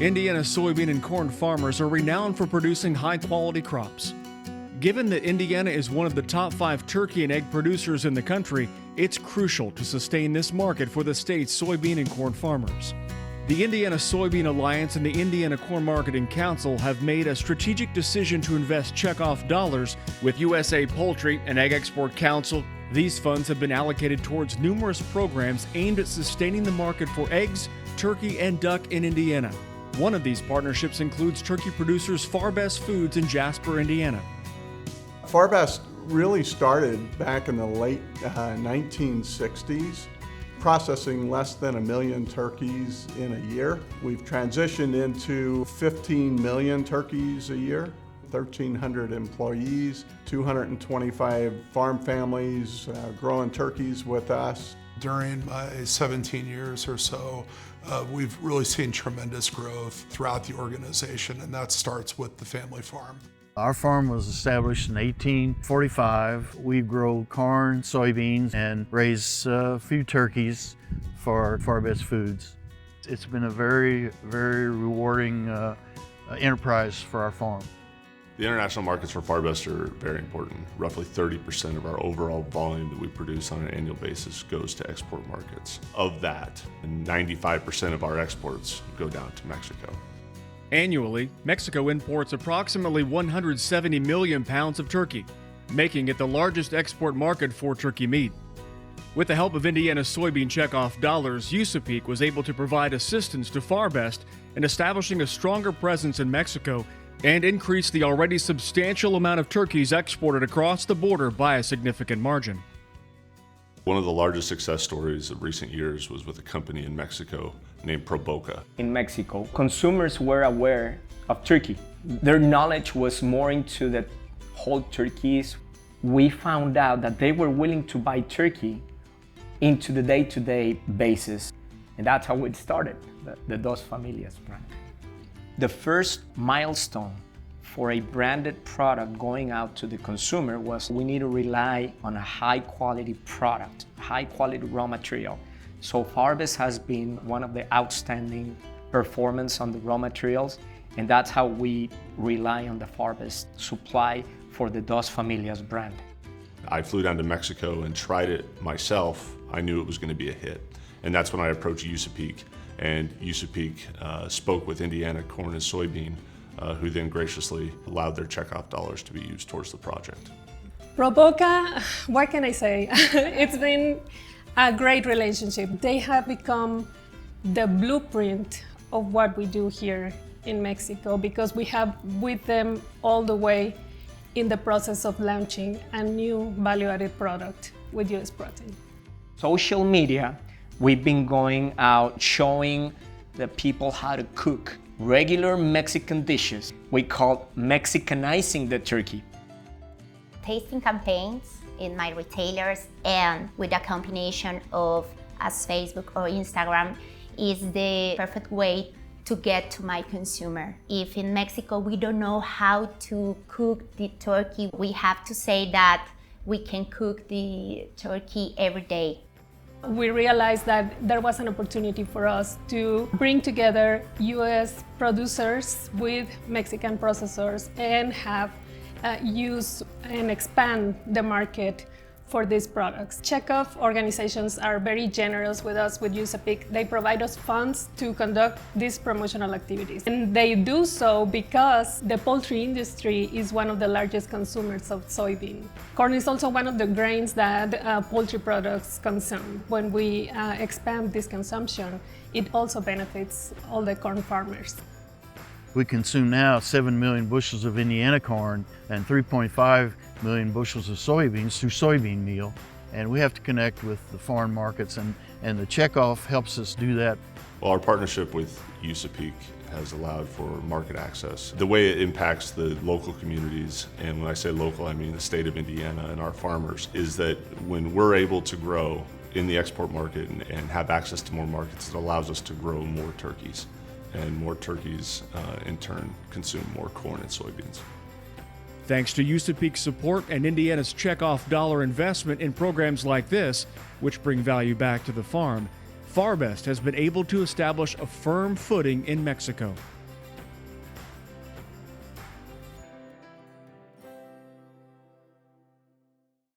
Indiana soybean and corn farmers are renowned for producing high-quality crops. Given that Indiana is one of the top 5 turkey and egg producers in the country, it's crucial to sustain this market for the state's soybean and corn farmers. The Indiana Soybean Alliance and the Indiana Corn Marketing Council have made a strategic decision to invest checkoff dollars with USA Poultry and Egg Export Council. These funds have been allocated towards numerous programs aimed at sustaining the market for eggs, turkey, and duck in Indiana. One of these partnerships includes turkey producers Farbest Foods in Jasper, Indiana. Farbest really started back in the late 1960s, processing less than 1 million turkeys in a year. We've transitioned into 15 million turkeys a year, 1,300 employees, 225 farm families growing turkeys with us. During my 17 years or so, we've really seen tremendous growth throughout the organization, and that starts with the family farm. Our farm was established in 1845. We grow corn, soybeans, and raise a few turkeys for Farbest Foods. It's been a very, very rewarding enterprise for our farm. The international markets for Farbest are very important. Roughly 30% of our overall volume that we produce on an annual basis goes to export markets. Of that, 95% of our exports go down to Mexico. Annually, Mexico imports approximately 170 million pounds of turkey, making it the largest export market for turkey meat. With the help of Indiana's soybean checkoff dollars, USAPEEC was able to provide assistance to Farbest in establishing a stronger presence in Mexico and increase the already substantial amount of turkeys exported across the border by a significant margin. One of the largest success stories of recent years was with a company in Mexico named Proboca. In Mexico, consumers were aware of turkey. Their knowledge was more into the whole turkeys. We found out that they were willing to buy turkey into the day-to-day basis. And that's how it started, the Dos Familias brand. The first milestone for a branded product going out to the consumer was we need to rely on a high quality product, high quality raw material. So Farbest has been one of the outstanding performance on the raw materials, and that's how we rely on the Farbest supply for the Dos Familias brand. I flew down to Mexico and tried it myself. I knew it was going to be a hit. And that's when I approached USAPEEC, and USAPEEC spoke with Indiana Corn and Soybean, who then graciously allowed their checkoff dollars to be used towards the project. Proboca, what can I say? It's been a great relationship. They have become the blueprint of what we do here in Mexico, because we have with them all the way in the process of launching a new value-added product with US Protein. Social media, we've been going out showing the people how to cook regular Mexican dishes. We call Mexicanizing the turkey. Tasting campaigns in my retailers and with a combination of as Facebook or Instagram is the perfect way to get to my consumer. If in Mexico we don't know how to cook the turkey, we have to say that we can cook the turkey every day. We realized that there was an opportunity for us to bring together US producers with Mexican processors and have use and expand the market for these products. Checkoff organizations are very generous with us with USAPEEC. They provide us funds to conduct these promotional activities. And they do so because the poultry industry is one of the largest consumers of soybean. Corn is also one of the grains that poultry products consume. When we expand this consumption, it also benefits all the corn farmers. We consume now 7 million bushels of Indiana corn and 3.5 million bushels of soybeans through soybean meal. And we have to connect with the foreign markets, and the checkoff helps us do that. Well, our partnership with USAPEEC has allowed for market access. The way it impacts the local communities, and when I say local, I mean the state of Indiana and our farmers, is that when we're able to grow in the export market and have access to more markets, it allows us to grow more turkeys. And more turkeys, in turn, consume more corn and soybeans. Thanks to USAPEEC's support and Indiana's checkoff dollar investment in programs like this, which bring value back to the farm, Farbest has been able to establish a firm footing in Mexico.